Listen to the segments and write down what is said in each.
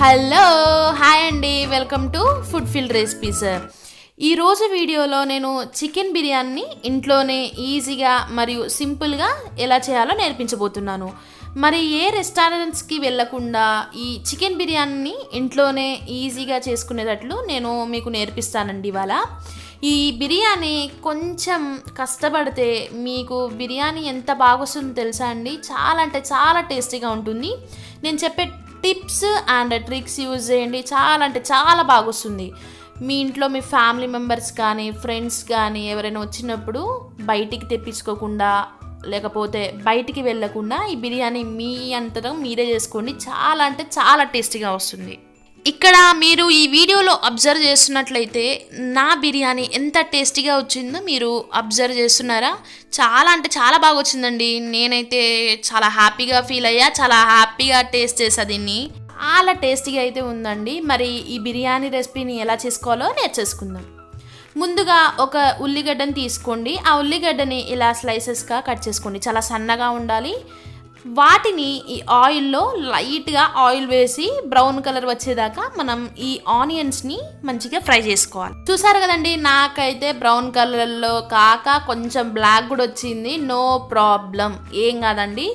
Hello hi అండి, welcome to food field recipes. ఈరోజు వీడియోలో నేను చికెన్ బిర్యానీ ఇంట్లోనే ఈజీగా మరియు సింపుల్గా ఎలా చేయాలో నేర్పించబోతున్నాను. మరి ఏ రెస్టారెంట్స్కి వెళ్ళకుండా ఈ చికెన్ బిర్యానీని ఇంట్లోనే ఈజీగా చేసుకునేటట్లు నేను మీకు నేర్పిస్తానండి ఇవాళ. ఈ బిర్యానీ కొంచెం కష్టపడితే మీకు బిర్యానీ ఎంత బాగొస్తుందో తెలుసా అండి. చాలా అంటే చాలా టేస్టీగా ఉంటుంది. నేను చెప్పే టిప్స్ అండ్ ట్రిక్స్ యూజ్ చేయండి, చాలా అంటే చాలా బాగొస్తుంది. మీ ఇంట్లో మీ ఫ్యామిలీ మెంబర్స్ కానీ ఫ్రెండ్స్ కానీ ఎవరైనా వచ్చినప్పుడు బయటికి తెప్పించుకోకుండా లేకపోతే బయటికి వెళ్ళకుండా ఈ బిర్యానీ మీ అంతటా మీరే చేసుకోండి. చాలా అంటే చాలా టేస్టీగా వస్తుంది. ఇక్కడ మీరు ఈ వీడియోలో అబ్జర్వ్ చేస్తున్నట్లయితే నా బిర్యానీ ఎంత టేస్టీగా వచ్చిందో మీరు అబ్జర్వ్ చేస్తున్నారా? చాలా అంటే చాలా బాగా వచ్చిందండి. నేనైతే చాలా హ్యాపీగా ఫీల్ అయ్యా, చాలా హ్యాపీగా టేస్ట్ చేసా దీన్ని. చాలా టేస్టీగా అయితే ఉందండి. మరి ఈ బిర్యానీ రెసిపీని ఎలా చేసుకోవాలో నేర్చేసుకుందాం. ముందుగా ఒక ఉల్లిగడ్డని తీసుకోండి. ఆ ఉల్లిగడ్డని ఇలా స్లైసెస్గా కట్ చేసుకోండి, చాలా సన్నగా ఉండాలి. వాటిని ఈ ఆయిల్లో లైట్గా ఆయిల్ వేసి బ్రౌన్ కలర్ వచ్చేదాకా మనం ఈ ఆనియన్స్ని మంచిగా ఫ్రై చేసుకోవాలి. చూసారు కదండి, నాకైతే బ్రౌన్ కలర్లో కాక కొంచెం బ్లాక్ కూడా వచ్చింది. నో ప్రాబ్లం, ఏం కాదండి.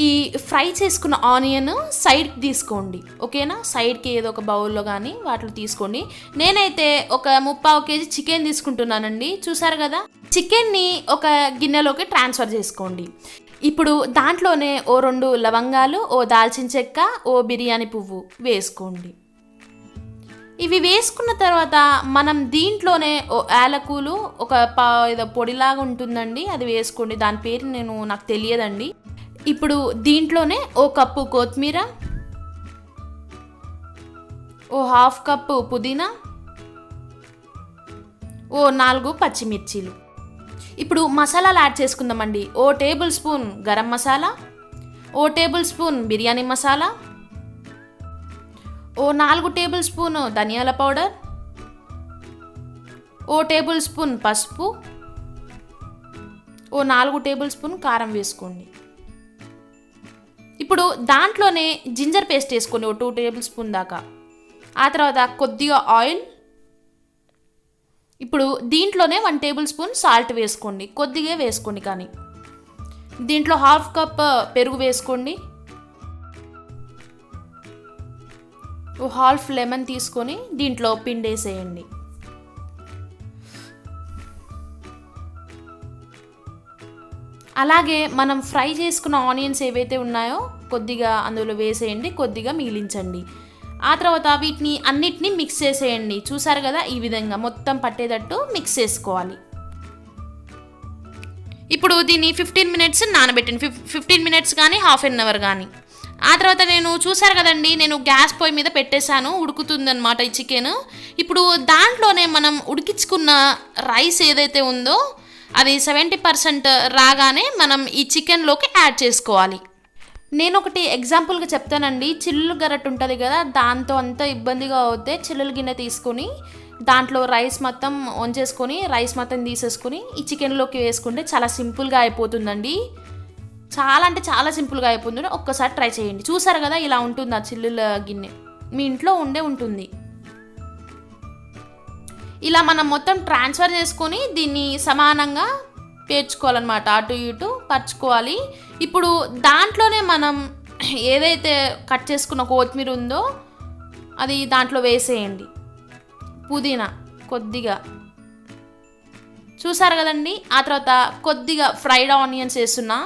ఈ ఫ్రై చేసుకున్న ఆనియన్ సైడ్కి తీసుకోండి, ఓకేనా? సైడ్కి ఏదో ఒక బౌల్లో కానీ వాటిలో తీసుకోండి. నేనైతే ఒక 3/4 kg చికెన్ తీసుకుంటున్నానండి. చూసారు కదా, చికెన్ని ఒక గిన్నెలోకి ట్రాన్స్ఫర్ చేసుకోండి. ఇప్పుడు దాంట్లోనే ఓ 2 లవంగాలు, ఓ దాల్చిన చెక్క, ఓ బిర్యానీ పువ్వు వేసుకోండి. ఇవి వేసుకున్న తర్వాత మనం దీంట్లోనే ఓ యాలకులు, ఒక ఏదో పొడిలాగా ఉంటుందండి, అది వేసుకోండి. దాని పేరు నాకు తెలియదండి. ఇప్పుడు దీంట్లోనే ఓ కప్పు కొత్తిమీర, ఓ 1/2 కప్పు పుదీనా, ఓ 4 పచ్చిమిర్చీలు. ఇప్పుడు మసాలాలు యాడ్ చేసుకుందామండి. ఓ టేబుల్ స్పూన్ గరం మసాలా, ఓ టేబుల్ స్పూన్ బిర్యానీ మసాలా, ఓ 4 టేబుల్ స్పూన్ ధనియాల పౌడర్, ఓ టేబుల్ స్పూన్ పసుపు, ఓ 4 టేబుల్ స్పూన్ కారం వేసుకోండి. ఇప్పుడు దాంట్లోనే జింజర్ పేస్ట్ వేసుకోండి, ఓ 2 టేబుల్ స్పూన్ దాకా. ఆ తర్వాత కొద్దిగా ఆయిల్. ఇప్పుడు దీంట్లోనే 1 టేబుల్ స్పూన్ సాల్ట్ వేసుకోండి, కొద్దిగా వేసుకోండి. కానీ దీంట్లో 1/2 కప్ పెరుగు వేసుకోండి. ఓ 1/2 లెమన్ తీసుకొని దీంట్లో పిండేసేయండి. అలాగే మనం ఫ్రై చేసుకున్న ఆనియన్స్ ఏవైతే ఉన్నాయో కొద్దిగా అందులో వేసేయండి, కొద్దిగా మిగిలించండి. ఆ తర్వాత వీటిని అన్నిటినీ మిక్స్ చేసేయండి. చూసారు కదా, ఈ విధంగా మొత్తం పట్టేటట్టు మిక్స్ చేసుకోవాలి. ఇప్పుడు దీన్ని 15 మినిట్స్ నానబెట్టండి. 15 మినిట్స్ కానీ 1/2 అవర్ కానీ. ఆ తర్వాత చూసారు కదండి, నేను గ్యాస్ పొయ్యి మీద పెట్టేశాను, ఉడుకుతుందన్నమాట ఈ చికెన్. ఇప్పుడు దాంట్లోనే మనం ఉడికించుకున్న రైస్ ఏదైతే ఉందో అది 70% రాగానే మనం ఈ చికెన్లోకి యాడ్ చేసుకోవాలి. నేను ఒకటి ఎగ్జాంపుల్గా చెప్తానండి. చిల్లులు గరట్ ఉంటుంది కదా, దాంతో అంత ఇబ్బందిగా అవుతే చిల్లులు గిన్నె తీసుకొని దాంట్లో రైస్ మొత్తం వంచేసుకొని రైస్ మొత్తం తీసేసుకొని ఈ చికెన్లోకి వేసుకుంటే చాలా సింపుల్గా అయిపోతుందండి. చాలా అంటే చాలా సింపుల్గా అయిపోతుంది. ఒక్కసారి ట్రై చేయండి. చూసారు కదా, ఇలా ఉంటుంది ఆ చిల్లుల గిన్నె, మీ ఇంట్లో ఉంటుంది. ఇలా మనం మొత్తం ట్రాన్స్ఫర్ చేసుకొని దీన్ని సమానంగా పేర్చుకోవాలన్నమాట, అటు ఇటు పరుచుకోవాలి. ఇప్పుడు దాంట్లోనే మనం ఏదైతే కట్ చేసుకున్న కొత్తిమీర ఉందో అది దాంట్లో వేసేయండి. పుదీనా కొద్దిగా, చూసారు కదండి. ఆ తర్వాత కొద్దిగా ఫ్రైడ్ ఆనియన్స్ వేస్తున్నా,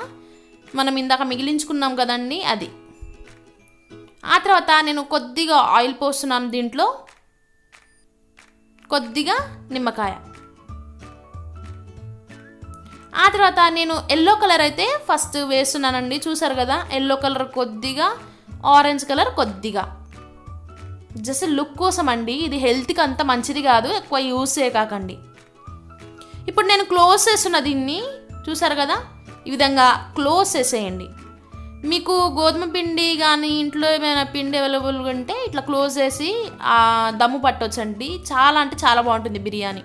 మనం ఇందాక మిగిలించుకున్నాం కదండి అది. ఆ తర్వాత నేను కొద్దిగా ఆయిల్ పోస్తున్నాను, దీంట్లో కొద్దిగా నిమ్మకాయ. ఆ తర్వాత నేను ఎల్లో కలర్ అయితే ఫస్ట్ వేస్తున్నానండి. చూసారు కదా, ఎల్లో కలర్ కొద్దిగా, ఆరెంజ్ కలర్ కొద్దిగా, జస్ట్ లుక్ కోసం అండి. ఇది హెల్త్కి అంత మంచిది కాదు, ఎక్కువ యూస్ చేయకండి. ఇప్పుడు నేను క్లోజ్ చేస్తున్న దీన్ని, చూసారు కదా, ఈ విధంగా క్లోజ్ చేసేయండి. మీకు గోధుమ పిండి కానీ ఇంట్లో ఏమైనా పిండి అవైలబుల్గా ఉంటే ఇట్లా క్లోజ్ చేసి దమ్ము పట్టొచ్చండి. చాలా అంటే చాలా బాగుంటుంది బిర్యానీ.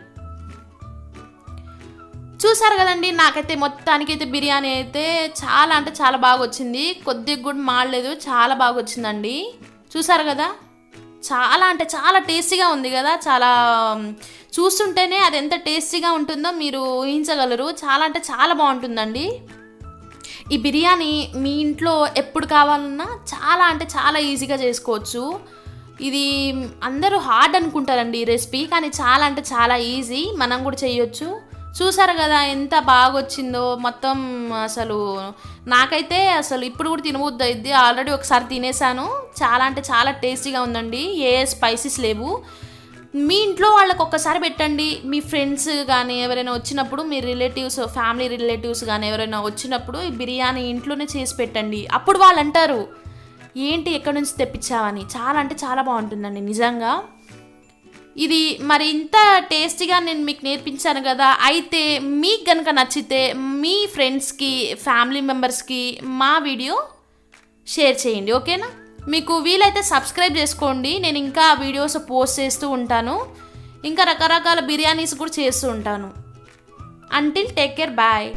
చూసారు కదండి, నాకైతే మొత్తానికైతే బిర్యానీ అయితే చాలా అంటే చాలా బాగా వచ్చింది. కొద్దిగా కూడా మాడలేదు, చాలా బాగా వచ్చిందండి. చూసారు కదా, చాలా అంటే చాలా టేస్టీగా ఉంది కదా. చాలా చూస్తుంటేనే అది ఎంత టేస్టీగా ఉంటుందో మీరు ఊహించగలరు. చాలా అంటే చాలా బాగుంటుందండి. ఈ బిర్యానీ మీ ఇంట్లో ఎప్పుడు కావాలన్నా చాలా అంటే చాలా ఈజీగా చేసుకోవచ్చు. ఇది అందరూ హార్డ్ అనుకుంటారండి ఈ రెసిపీ, కానీ చాలా అంటే చాలా ఈజీ, మనం కూడా చేయొచ్చు. చూసారు కదా ఎంత బాగా వచ్చిందో మొత్తం. అసలు నాకైతే అసలు ఇప్పుడు కూడా తినబుద్ధి అయింది. ఆల్రెడీ ఒకసారి తినేసాను. చాలా అంటే చాలా టేస్టీగా ఉందండి. ఏ స్పైసెస్ లేవు. మీ ఇంట్లో వాళ్ళకి ఒక్కసారి పెట్టండి. మీ ఫ్రెండ్స్ కానీ ఎవరైనా వచ్చినప్పుడు, మీ రిలేటివ్స్, ఫ్యామిలీ రిలేటివ్స్ కానీ ఎవరైనా వచ్చినప్పుడు ఈ బిర్యానీ ఇంట్లోనే చేసి పెట్టండి. అప్పుడు వాళ్ళు అంటారు ఏంటి ఎక్కడి నుంచి తెప్పించావని. చాలా అంటే చాలా బాగుంటుందండి నిజంగా. ఇది మరి ఇంత టేస్టీగా నేను మీకు నేర్పించాను కదా. అయితే మీకు కనుక నచ్చితే మీ ఫ్రెండ్స్కి, ఫ్యామిలీ మెంబర్స్కి మా వీడియో షేర్ చేయండి, ఓకేనా. మీకు వీలైతే సబ్స్క్రైబ్ చేసుకోండి. నేను ఇంకా వీడియోస్ పోస్ట్ చేస్తూ ఉంటాను. ఇంకా రకరకాల బిర్యానీస్ కూడా చేస్తూ ఉంటాను. Until take care, bye.